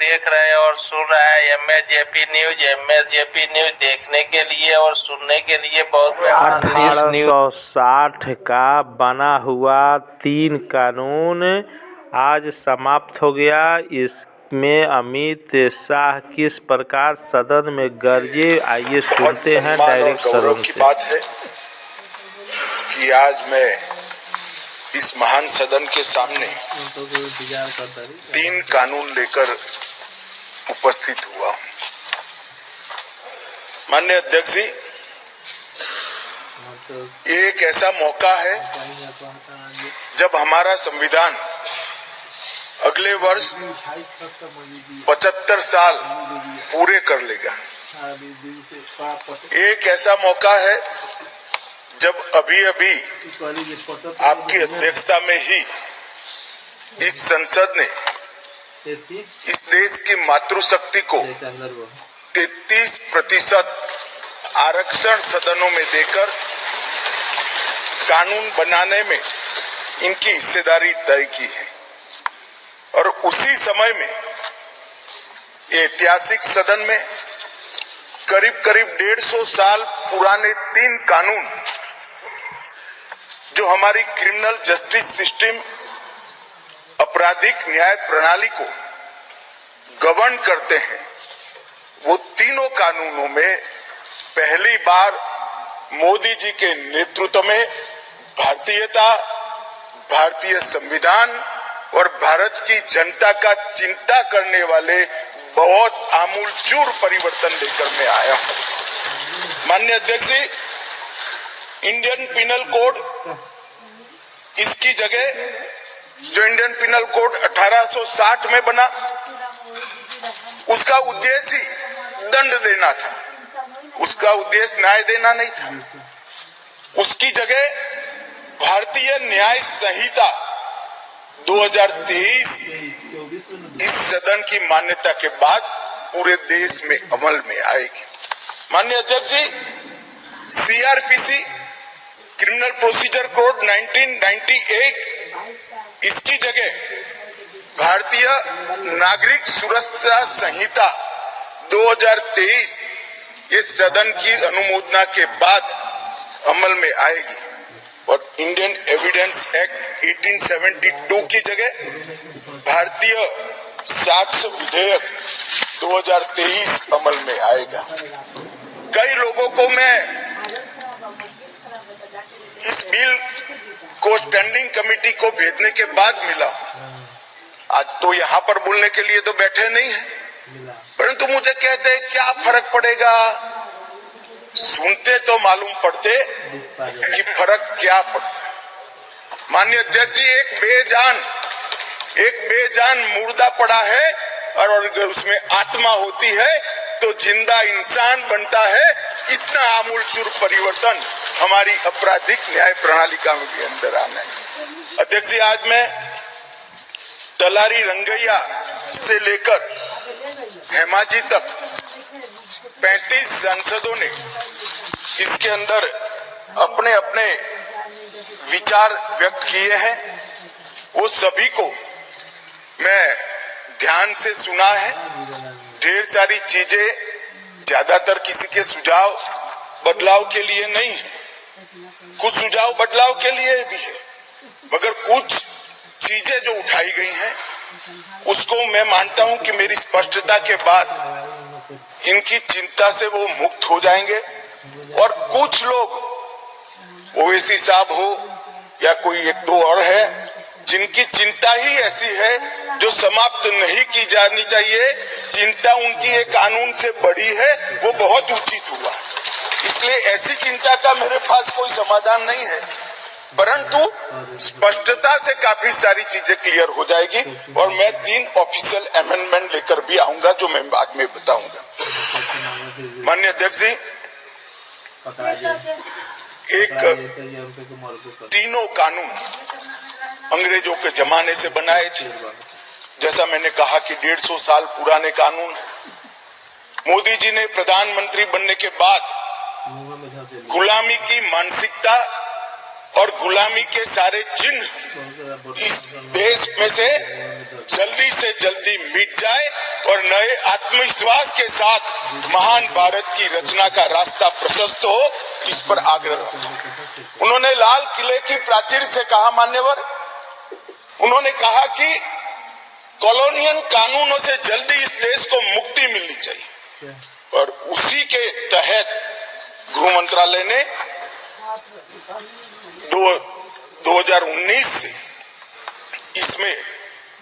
देख रहे और सुन रहे हैं MSJP न्यूज। MSJP न्यूज देखने के लिए और सुनने के लिए बहुत 1860 का बना हुआ 3 कानून आज समाप्त हो गया। इसमें अमित शाह किस प्रकार सदन में गरजे, आइए सुनते हैं डायरेक्ट सदन से। बात है कि आज मैं इस महान सदन के सामने 3 कानून लेकर उपस्थित हुआ हूँ। माननीय अध्यक्ष जी, ये एक ऐसा मौका है जब हमारा संविधान अगले वर्ष 75 साल पूरे कर लेगा। एक ऐसा मौका है जब अभी आपकी अध्यक्षता में ही इस संसद ने इस देश की मातृशक्ति को 33% आरक्षण सदनों में देकर कानून बनाने में इनकी हिस्सेदारी तय की है। और उसी समय में ये ऐतिहासिक सदन में करीब 150 साल पुराने 3 कानून जो हमारी क्रिमिनल जस्टिस सिस्टम, आपराधिक न्याय प्रणाली को गवर्न करते हैं, वो तीनों कानूनों में पहली बार मोदी जी के नेतृत्व में भारतीयता, भारतीय संविधान और भारत की जनता का चिंता करने वाले बहुत आमूलचूल परिवर्तन लेकर मैं आया हूं। माननीय अध्यक्ष जी, इंडियन पिनल कोड, इसकी जगह जो इंडियन पिनल कोड 1860 में बना, उसका उद्देश्य ही दंड देना था, उसका उद्देश्य न्याय देना नहीं था। उसकी जगह भारतीय न्याय संहिता 2023 इस सदन की मान्यता के बाद पूरे देश में अमल में आएगी। माननीय अध्यक्ष जी, CRPC क्रिमिनल प्रोसीजर कोड 1998, इसकी जगह भारतीय नागरिक सुरक्षा संहिता 2023 इस सदन की अनुमोदना के बाद अमल में आएगी। और इंडियन एविडेंस एक्ट 1872 की जगह भारतीय साक्ष्य विधेयक 2023 अमल में आएगा। कई लोगों को मैं इस बिल को स्टैंडिंग कमेटी को भेजने के बाद मिला। आज तो यहाँ पर बोलने के लिए तो बैठे नहीं है, परंतु मुझे कहते हैं क्या फर्क पड़ेगा। सुनते तो मालूम पड़ते कि फर्क क्या पड़ता। माननीय अध्यक्ष जी, एक बेजान मुर्दा पड़ा है और अगर उसमें आत्मा होती है तो जिंदा इंसान बनता है। इतना आमूलचूल परिवर्तन हमारी आपराधिक न्याय प्रणालिका में भी अंदर आना है। अध्यक्ष जी, आज मैं तलारी रंगैया से लेकर हेमाजी तक 35 सांसदों ने इसके अंदर अपने अपने विचार व्यक्त किए हैं। वो सभी को मैं ध्यान से सुना है। ढेर सारी चीजें ज्यादातर किसी के सुझाव बदलाव के लिए नहीं है, कुछ सुझाव बदलाव के लिए भी है, मगर कुछ चीजें जो उठाई गई हैं उसको मैं मानता हूं कि मेरी स्पष्टता के बाद इनकी चिंता से वो मुक्त हो जाएंगे। और कुछ लोग ओवैसी साहब हो या कोई 1-2 और है जिनकी चिंता ही ऐसी है जो समाप्त नहीं की जानी चाहिए। चिंता उनकी एक कानून से बड़ी है, वो बहुत उचित हुआ। इसलिए ऐसी चिंता का मेरे पास कोई समाधान नहीं है, परंतु स्पष्टता से काफी सारी चीजें क्लियर हो जाएगी। और मैं 3 ऑफिशियल अमेंडमेंट लेकर भी आऊंगा जो मैं बाद में बताऊंगा। माननीय अध्यक्ष जी, तीनों कानून अंग्रेजों के जमाने से बनाए थे। जैसा मैंने कहा कि 150 साल पुराने कानून। मोदी जी ने प्रधानमंत्री बनने के बाद गुलामी की मानसिकता और गुलामी के सारे चिन्ह इस देश में से जल्दी से जल्दी मिट जाए और नए आत्मविश्वास के साथ महान भारत की रचना का रास्ता प्रशस्त हो, इस पर आग्रह रखा। उन्होंने लाल किले की प्राचीर से कहा, मान्यवर, उन्होंने कहा कि कॉलोनियल कानूनों से जल्दी इस देश को मुक्ति मिलनी चाहिए और उसी के तहत गृह मंत्रालय ने 2019 से इसमें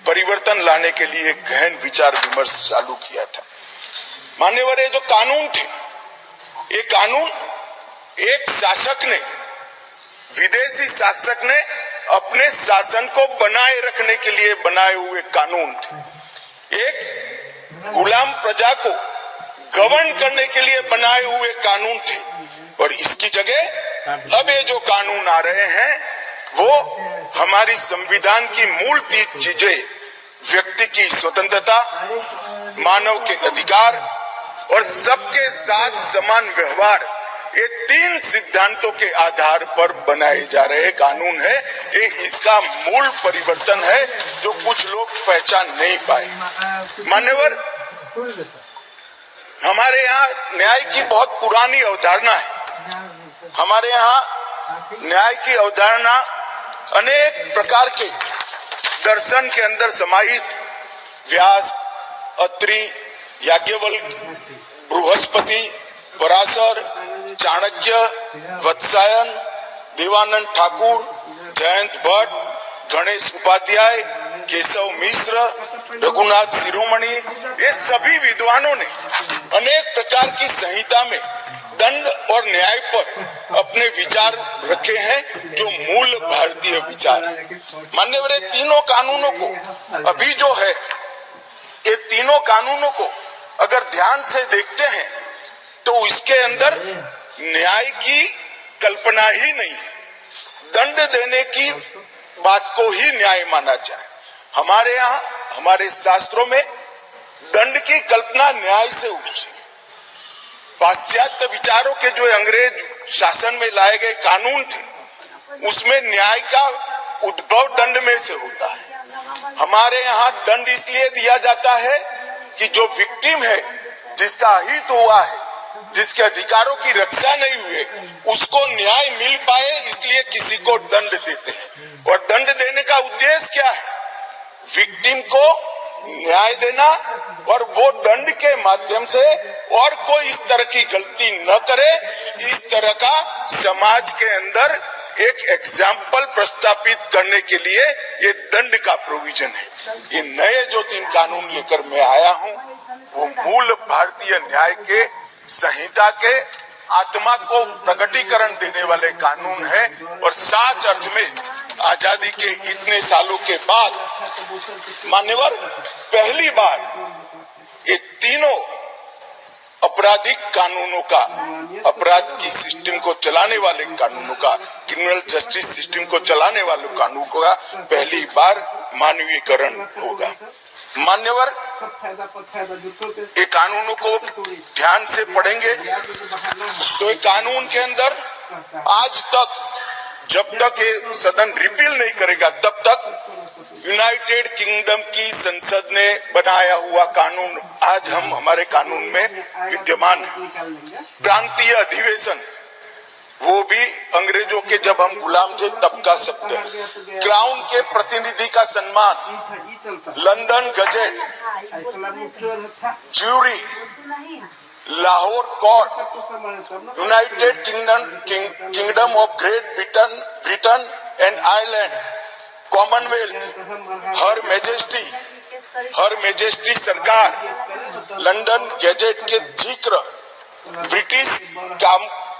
परिवर्तन लाने के लिए गहन विचार विमर्श चालू किया था। मान्यवर, ये जो कानून थे, ये कानून एक शासक ने, विदेशी शासक ने अपने शासन को बनाए रखने के लिए बनाए हुए कानून थे। एक गुलाम प्रजा को गवर्न करने के लिए बनाए हुए कानून थे और इसकी जगह अब ये जो कानून आ रहे हैं वो हमारी संविधान की मूल 3 चीजें, व्यक्ति की स्वतंत्रता, मानव के अधिकार और सबके साथ समान व्यवहार, ये 3 सिद्धांतों के आधार पर बनाए जा रहे कानून है। ये इसका मूल परिवर्तन है जो कुछ लोग पहचान नहीं पाए। मान्यवर, हमारे यहाँ न्याय की बहुत पुरानी अवधारणा है। हमारे यहाँ न्याय की अवधारणा अनेक प्रकार के दर्शन के अंदर समाहित, व्यास, अत्रि, याज्ञवल्क्य, बृहस्पति, पराशर, चाणक्य, वत्सायन, देवानंद ठाकुर, जयंत भट्ट, गणेश उपाध्याय, केशव मिश्र, रघुनाथ शिरोमणि, ये सभी विद्वानों ने अनेक प्रकार की संहिता में दंड और न्याय पर अपने विचार रखे हैं जो मूल भारतीय विचार। मान्यवर, ये तीनों कानूनों को अभी जो है, ये तीनों कानूनों को अगर ध्यान से देखते हैं तो इसके अंदर न्याय की कल्पना ही नहीं है। दंड देने की बात को ही न्याय माना जाए। हमारे यहाँ, हमारे शास्त्रों में दंड की कल्पना न्याय से उठी। पाश्चात्य विचारों के जो अंग्रेज शासन में लाए गए कानून थे, उसमें न्याय का उद्भव दंड में से होता है। हमारे यहाँ दंड इसलिए दिया जाता है कि जो विक्टिम है, जिसका अहित हुआ है, जिसके अधिकारों की रक्षा नहीं हुए, उसको न्याय मिल पाए, इसलिए किसी को दंड देते हैं। और दंड देने का उद्देश्य क्या है? विक्टिम को न्याय देना और वो दंड के माध्यम से और कोई इस तरह की गलती न करे, इस तरह का समाज के अंदर एक एग्जाम्पल प्रस्तापित करने के लिए ये दंड का प्रोविजन है। ये नए जो 3 कानून लेकर मैं आया हूँ, वो मूल भारतीय न्याय के संहिता के आत्मा को प्रकटीकरण देने वाले कानून है और सच अर्थ में आजादी के इतने सालों के बाद मान्यवर पहली बार ये तीनों आपराधिक कानूनों का, अपराध की सिस्टम को चलाने वाले कानूनों का, क्रिमिनल जस्टिस सिस्टम को चलाने वाले कानूनों का पहली बार मानवीयकरण होगा। मान्यवर, ये कानूनों को ध्यान से पढ़ेंगे तो ये कानून के अंदर आज तक, जब तक ये सदन रिपील नहीं करेगा तब तक यूनाइटेड किंगडम की संसद ने बनाया हुआ कानून आज हम हमारे कानून में विद्यमान है। प्रांतीय अधिवेशन, वो भी अंग्रेजों के जब हम गुलाम थे तब का शब्द है। क्राउन के प्रतिनिधि का सम्मान, London Gazette, jury, Lahore court, United Kingdom of Great Britain and Ireland, Commonwealth, Her Majesty सरकार, लंदन गजेट के जिक्र, ब्रिटिश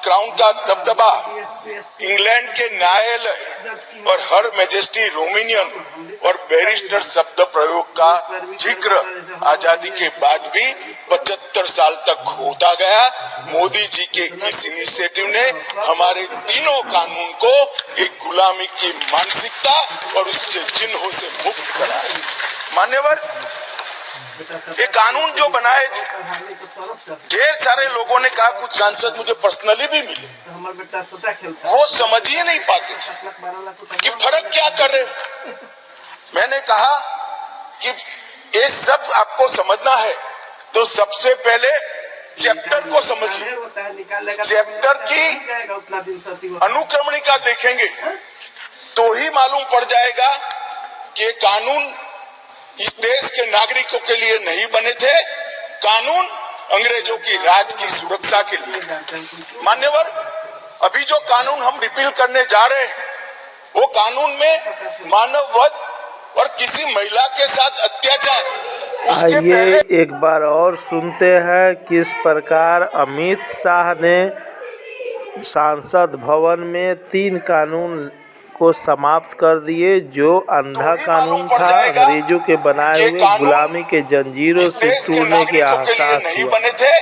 क्राउन का दबदबा, इंग्लैंड के न्यायालय और हर मेजेस्टी रोमिनियन और बैरिस्टर शब्द प्रयोग का जिक्र आजादी के बाद भी 75 साल तक होता गया। मोदी जी के इस इनिशिएटिव ने हमारे तीनों कानून को एक गुलामी की मानसिकता और उसके चिन्हों से मुक्त कराया। मान्यवर, ये कानून जो बनाए ढेर सारे लोगों ने कहा, कुछ सांसद मुझे पर्सनली भी मिले, वो समझ ही नहीं पाते कि फर्क क्या कर रहे। मैंने कहा कि ये सब आपको समझना है तो सबसे पहले चैप्टर को समझिए। चैप्टर की अनुक्रमणिका देखेंगे तो ही मालूम पड़ जाएगा कि कानून इस देश के नागरिकों के लिए नहीं बने थे, कानून अंग्रेजों की राज की सुरक्षा के लिए। मान्यवर, अभी जो कानून हम रिपील करने जा रहे हैं वो कानून में मानव वध और किसी महिला के साथ अत्याचार, आइए एक बार और सुनते हैं किस प्रकार अमित शाह ने संसद भवन में 3 कानून को समाप्त कर दिए। जो अंधा कानून था, अंग्रेजों के बनाए हुए गुलामी के जंजीरों से तोड़ने के आसास नहीं बने थे,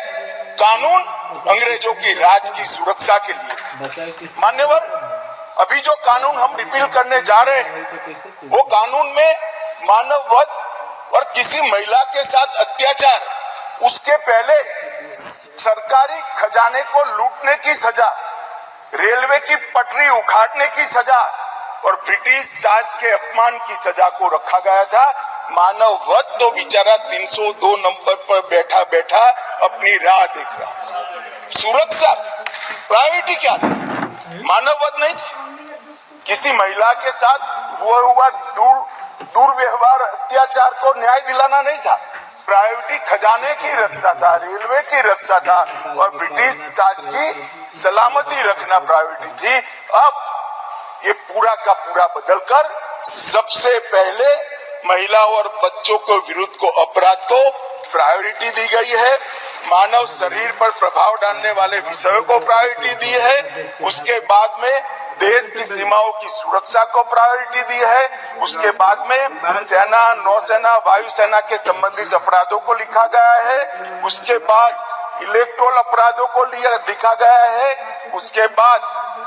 कानून अंग्रेजों की राज की सुरक्षा के लिए। मान्यवर, अभी जो कानून हम रिपील करने जा रहे हैं वो कानून में मानव वध और किसी महिला के साथ अत्याचार, उसके पहले सरकारी खजाने को लूटने की सजा, रेलवे की पटरी उखाड़ने की सजा और ब्रिटिश ताज के अपमान की सजा को रखा गया था। मानव वध तो बेचारा 302 नंबर पर बैठा बैठा अपनी राह देख रहा था। सुरक्षा प्रायोरिटी क्या थी? मानव वध नहीं थी। किसी महिला के साथ हुआ दुर्व्यवहार, अत्याचार को न्याय दिलाना नहीं था। प्रायोरिटी खजाने की रक्षा था, रेलवे की रक्षा था और ब्रिटिश ताज की सलामती रखना प्रायोरिटी थी। अब ये पूरा का पूरा बदलकर सबसे पहले महिला और बच्चों के विरुद्ध को अपराध को प्रायोरिटी दी गई है। मानव शरीर पर प्रभाव डालने वाले विषयों को प्रायोरिटी दी है। उसके बाद में देश की सीमाओं की सुरक्षा को प्रायोरिटी दी है। उसके बाद में सेना, नौसेना, वायुसेना के संबंधित अपराधों को लिखा गया है। उसके बाद इलेक्ट्रोल अपराधों को लिखा गया है। उसके बाद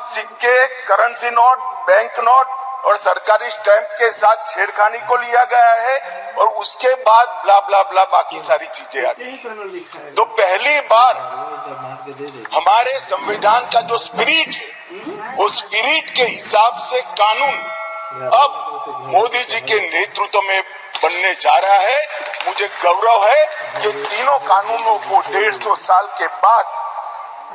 सिक्के, करेंसी नोट, बैंक नोट और सरकारी स्टैंप के साथ छेड़खानी को लिया गया है और उसके बाद ब्ला ब्ला ब्ला बाकी सारी चीजें आती हैं। तो पहली बार हमारे संविधान का जो स्पिरिट है वो स्पिरिट के हिसाब से कानून अब मोदी जी के नेतृत्व में बनने जा रहा है। मुझे गौरव है कि तीनों कानूनों को 150 साल के बाद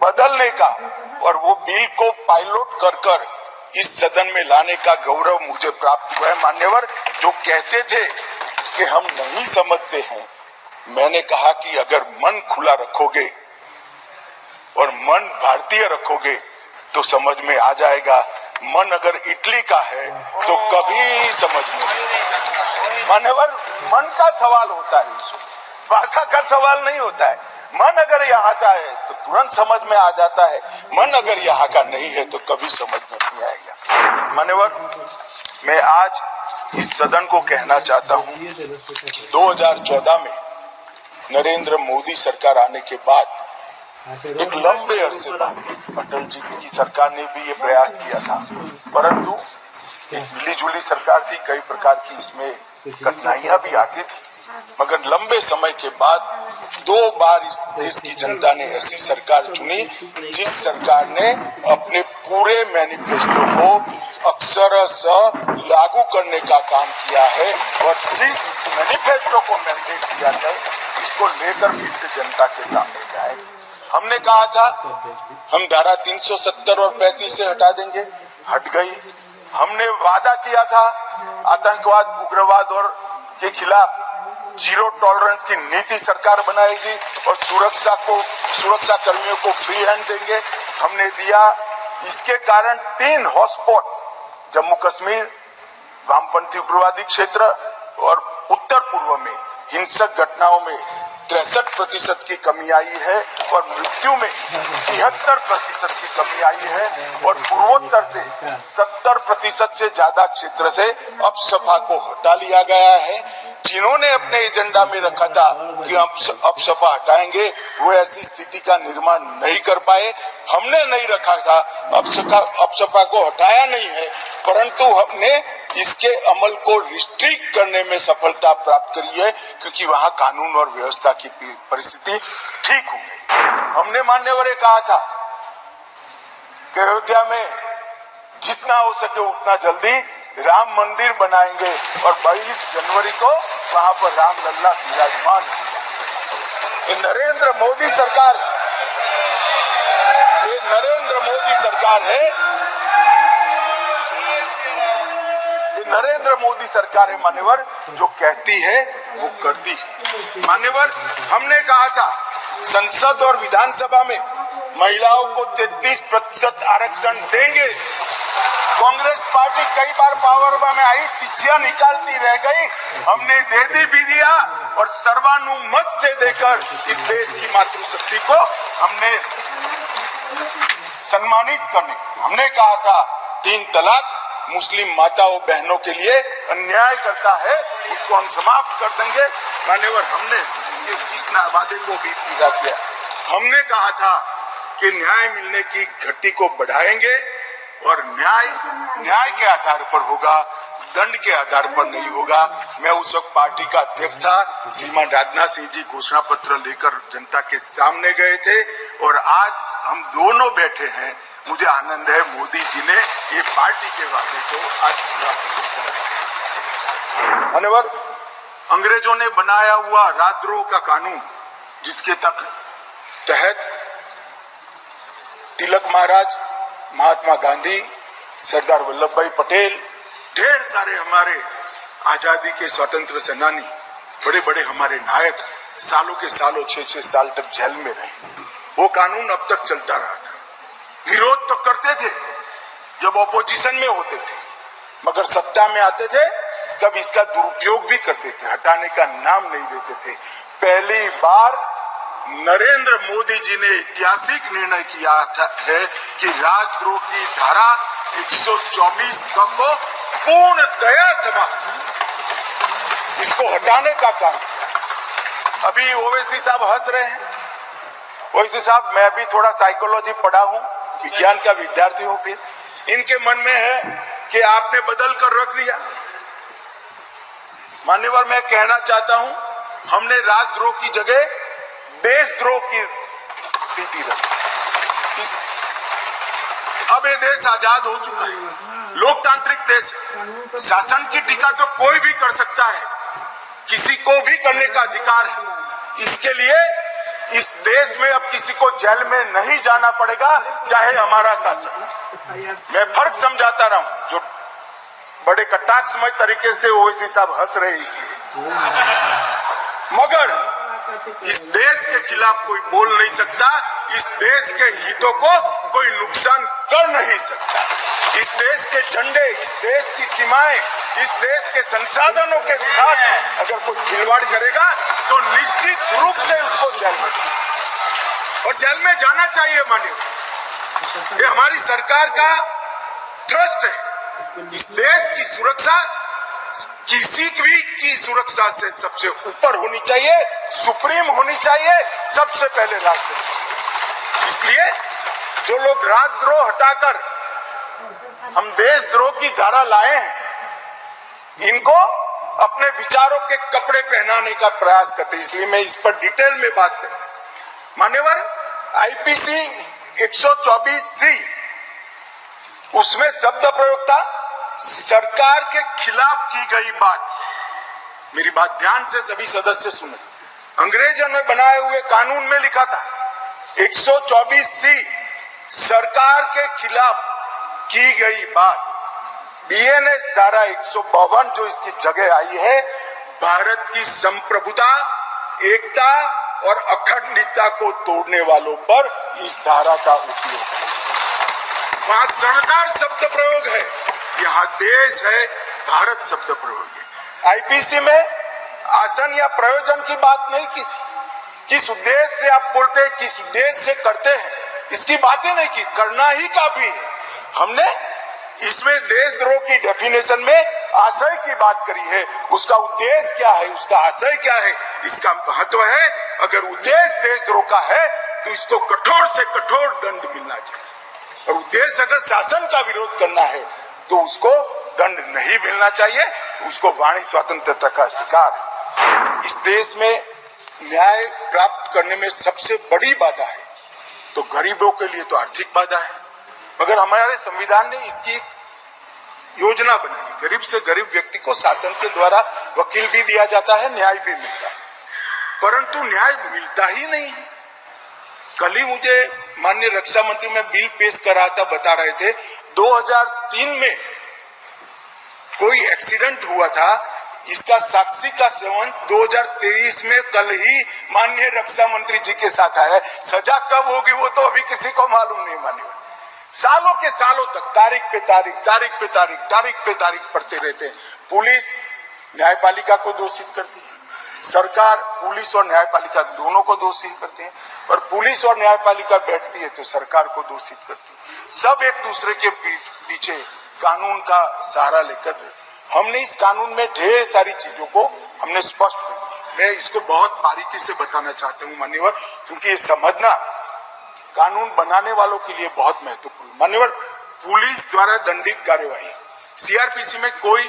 बदलने का और वो बिल को पायलट कर इस सदन में लाने का गौरव मुझे प्राप्त हुआ है। मान्यवर, जो कहते थे कि हम नहीं समझते हैं, मैंने कहा कि अगर मन खुला रखोगे और मन भारतीय रखोगे तो समझ में आ जाएगा। मन अगर इटली का है तो कभी समझ में नहीं आएगा। मान्यवर, मन का सवाल होता है, भाषा का सवाल नहीं होता है। मन अगर यहाँ का है तो तुरंत समझ में आ जाता है, मन अगर यहाँ का नहीं है तो कभी समझ में नहीं आएगा। मान्यवर, मैं आज इस सदन को कहना चाहता हूँ कि 2014 में नरेंद्र मोदी सरकार आने के बाद एक लंबे अरसे बाद अटल जी की सरकार ने भी ये प्रयास किया था, परंतु एक मिली-जुली सरकार थी, कई प्रकार की इसमें कठिनाइयां भी आती थी। मगर लंबे समय के बाद 2 बार इस देश की जनता ने ऐसी सरकार चुनी जिस सरकार ने अपने पूरे मैनिफेस्टो को अक्षरशः लागू करने का काम किया है और जिस मैनिफेस्टो को मैंडेट किया था इसको लेकर फिर से जनता के सामने जाए। हमने कहा था हम धारा 370 और 35 से हटा देंगे, हट गई। हमने वादा किया था आतंकवाद, उग्रवाद और के खिलाफ जीरो टॉलरेंस की नीति सरकार बनाएगी और सुरक्षा कर्मियों को फ्री हैंड देंगे, हमने दिया। इसके कारण 3 हॉटस्पॉट जम्मू कश्मीर, वामपंथी उग्रवादी क्षेत्र और उत्तर पूर्व में हिंसक घटनाओं में 63% की कमी आई है और मृत्यु में 73% की कमी आई है और पूर्वोत्तर से 70% से ज्यादा क्षेत्र से अपसपा को हटा लिया गया है। जिन्होंने अपने एजेंडा में रखा था कि हम अपसपा हटाएंगे, वो ऐसी स्थिति का निर्माण नहीं कर पाए। हमने नहीं रखा था, अपसपा को हटाया नहीं है, परंतु हमने इसके अमल को रिस्ट्रिक्ट करने में सफलता प्राप्त करी है क्योंकि वहां कानून और व्यवस्था की परिस्थिति ठीक हो गई। हमने मान्यवर कहा था कि अयोध्या में जितना हो सके उतना जल्दी राम मंदिर बनाएंगे और 22 जनवरी को वहां पर रामलल्ला विराजमान। ये नरेंद्र मोदी सरकार है, ये नरेंद्र मोदी सरकार है मान्यवर, जो कहती है वो करती है। मान्यवर, हमने कहा था संसद और विधानसभा में महिलाओं को 33% आरक्षण देंगे। कांग्रेस पार्टी कई बार पावर में आई, तिथियां निकालती रह गई, हमने दे भी दिया और सर्वानुमत से देकर इस देश की मातृशक्ति को हमने सम्मानित करने। हमने कहा था 3 तलाक मुस्लिम माताओं बहनों के लिए अन्याय करता है, उसको हम समाप्त कर देंगे। मान्यवर, हमने इस वादे को भी पूरा किया। हमने कहा था कि न्याय मिलने की घटी को बढ़ाएंगे और न्याय के आधार पर होगा, दंड के आधार पर नहीं होगा। मैं उस वक्त पार्टी का अध्यक्ष था, श्रीमान राजनाथ सिंह जी घोषणा पत्र लेकर जनता के सामने गए थे और आज हम दोनों बैठे हैं। मुझे आनंद है मोदी जी ने ये पार्टी के वादे को आज पूरा कर दिया। मान्यवर, अंग्रेजों ने बनाया हुआ राजद्रोह का कानून, जिसके तहत तिलक महाराज, महात्मा गांधी, सरदार वल्लभ भाई पटेल, ढेर सारे हमारे आजादी के स्वतंत्र सेनानी, बड़े बड़े हमारे नायक सालों के सालों 6-6 साल तक जेल में रहे। वो कानून अब तक चलता रहा था। विरोध तो करते थे जब ऑपोजिशन में होते थे, मगर सत्ता में आते थे तब इसका दुरुपयोग भी करते थे, हटाने का नाम नहीं देते थे। पहली बार नरेंद्र मोदी जी ने ऐतिहासिक निर्णय किया है कि राजद्रोह की धारा 124 को पूर्णतया समाप्त, इसको हटाने का काम। अभी ओवैसी साहब हंस रहे हैं। ओवैसी साहब, मैं भी थोड़ा साइकोलॉजी पढ़ा हूं, विज्ञान का विद्यार्थी हूं। फिर इनके मन में है कि आपने बदल कर रख दिया। मान्यवर, मैं कहना चाहता हूं, हमने राजद्रोह की जगह देशद्रोह की स्थिति रखी। अब ये देश आजाद हो चुका है, लोकतांत्रिक देश है। शासन की टीका तो कोई भी कर सकता है, किसी को भी करने का अधिकार है। इसके लिए इस देश में अब किसी को जेल में नहीं जाना पड़ेगा, चाहे हमारा शासन। मैं फर्क समझाता रहा हूं, जो बड़े कटाक्षमय तरीके से ओवैसी साहब हंस रहे इसलिए। मगर इस देश के खिलाफ कोई बोल नहीं सकता, इस देश के हितों को कोई नुकसान कर नहीं सकता। इस देश के झंडे, इस देश की सीमाएं, इस देश के संसाधनों के साथ अगर कोई खिलवाड़ करेगा तो निश्चित रूप से उसको जेल में, और जेल में जाना चाहिए। मानिए, ये हमारी सरकार का ट्रस्ट है। इस देश की सुरक्षा किसी भी की सुरक्षा से सबसे ऊपर होनी चाहिए, सुप्रीम होनी चाहिए, सबसे पहले राष्ट्रपति। इसलिए जो लोग राजद्रोह हटाकर हम देशद्रोह की धारा लाए हैं, इनको अपने विचारों के कपड़े पहनाने का प्रयास करते, इसलिए मैं इस पर डिटेल में बात करता हूं। मान्यवर, आईपीसी 124C, उसमें शब्द प्रयोग था सरकार के खिलाफ की गई बात। मेरी बात ध्यान से सभी सदस्य सुने। अंग्रेजों ने बनाए हुए कानून में लिखा था 124C, सरकार के खिलाफ की गई बात। बीएनएस धारा 152 जो इसकी जगह आई है, भारत की संप्रभुता, एकता और अखंडता को तोड़ने वालों पर इस धारा का उपयोग है। वहां सड़कार शब्द प्रयोग है, यहाँ देश है, भारत शब्द प्रयोग है। आईपीसी में आसन या प्रयोजन की बात नहीं की थी, किस उद्देश्य से आप बोलते हैं, किस उद्देश्य से करते हैं, इसकी बातें नहीं की। करना ही काफी है। हमने इसमें देशद्रोह की डेफिनेशन में आशय की बात करी है, उसका उद्देश्य क्या है, उसका आशय क्या है, इसका महत्व है। अगर उद्देश्य देशद्रोह का है तो इसको कठोर से कठोर दंड मिलना चाहिए, और उद्देश्य अगर शासन का विरोध करना है तो उसको दंड नहीं मिलना चाहिए, उसको वाणी स्वतंत्रता का अधिकार है। इस देश में न्याय प्राप्त करने में सबसे बड़ी बाधा है तो गरीबों के लिए तो आर्थिक बाधा है, मगर हमारे संविधान ने इसकी योजना बनाई, गरीब से गरीब व्यक्ति को शासन के द्वारा वकील भी दिया जाता है, न्याय भी मिलता है, परंतु न्याय मिलता ही नहीं है। कल ही मुझे माननीय रक्षा मंत्री में बिल पेश कर रहा था, बता रहे थे 2003 में कोई एक्सीडेंट हुआ था, इसका साक्षी का सेवन 2023 में कल ही माननीय रक्षा मंत्री जी के साथ आया। सजा कब होगी वो तो अभी किसी को मालूम नहीं। माननीय सालों के सालों तक तारीख पे तारीख, तारीख पे तारीख, तारीख पे तारीख पढ़ते रहते हैं। पुलिस न्यायपालिका को दोषित करती है, सरकार पुलिस और न्यायपालिका दोनों को दोषी करते हैं, और पुलिस और न्यायपालिका बैठती है तो सरकार को दोषित करती है। सब एक दूसरे के पीछे कानून का सहारा लेकर, हमने इस कानून में ढेर सारी चीजों को हमने स्पष्ट कर दिया। मैं इसको बहुत बारीकी से बताना चाहता हूँ मान्यवर, क्योंकि ये समझना कानून बनाने वालों के लिए बहुत महत्वपूर्ण। मान्यवर, पुलिस द्वारा दंडित कार्यवाही सीआरपीसी में कोई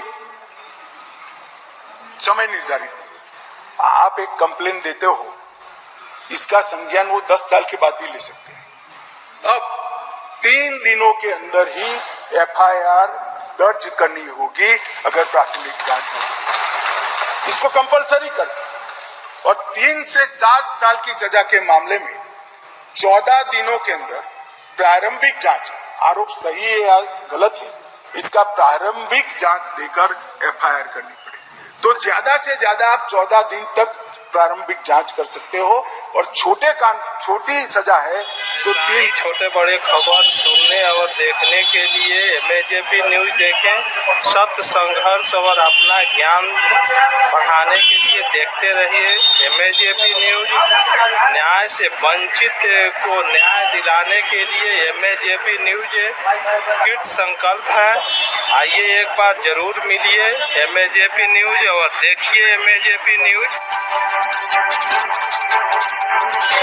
समय निर्धारित नहीं। आप एक कंप्लेन देते हो, इसका संज्ञान वो 10 साल के बाद भी ले सकते हैं। अब 3 दिनों के अंदर ही एफआईआर दर्ज करनी होगी अगर प्राथमिक जांच नहीं, इसको कंपलसरी कर दिया। और 3 से 7 साल की सजा के मामले में 14 दिनों के अंदर प्रारंभिक जांच, आरोप सही है या गलत है, इसका प्रारंभिक जांच देकर एफआईआर करनी पड़ेगी। तो ज्यादा से ज्यादा आप 14 दिन तक प्रारंभिक जांच कर सकते हो, और छोटी सजा है तो 3 छोटे बड़े खबर सुनने और देखने के लिए एमएजेपी न्यूज देखें। सत्य, संघर्ष और अपना ज्ञान बढ़ाने के लिए देखते रहिए एमएजेपी न्यूज। न्याय से वंचित को न्याय दिलाने के लिए एमएजेपी न्यूज कृत संकल्प है। आइए एक बार जरूर मिलिए एमएजेपी न्यूज और देखिए एमएजेपी न्यूज।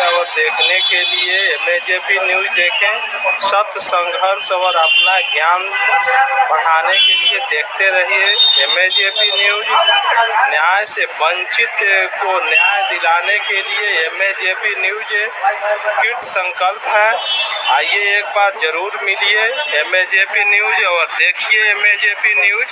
और देखने के लिए एमएजेपी न्यूज देखें। सत्य, संघर्ष और अपना ज्ञान बढ़ाने के लिए देखते रहिए एमएजेपी न्यूज। न्याय से वंचित को न्याय दिलाने के लिए एमएजेपी न्यूज कृत संकल्प है। आइए एक बार जरूर मिलिए एमएजेपी न्यूज और देखिए एमएजेपी न्यूज।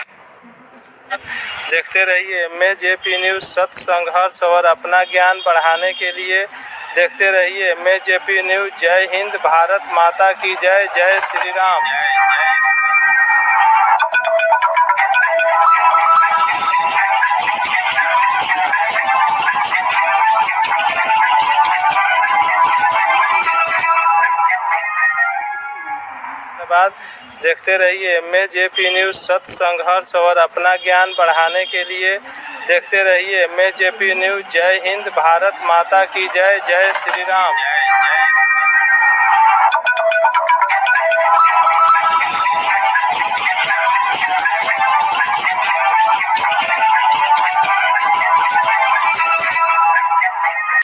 देखते रहिए एमएजेपी न्यूज। सत्य, संघर्ष और अपना ज्ञान बढ़ाने के लिए देखते रहिए एमएजेपी न्यूज। जय हिंद, भारत माता की जय, जय श्री राम। धन्यवाद। देखते रहिए एमएजेपी न्यूज। सत्य, संघर्ष और अपना ज्ञान बढ़ाने के लिए देखते रहिए एमएजेपी न्यूज। जय हिंद, भारत माता की जय, जय श्री राम।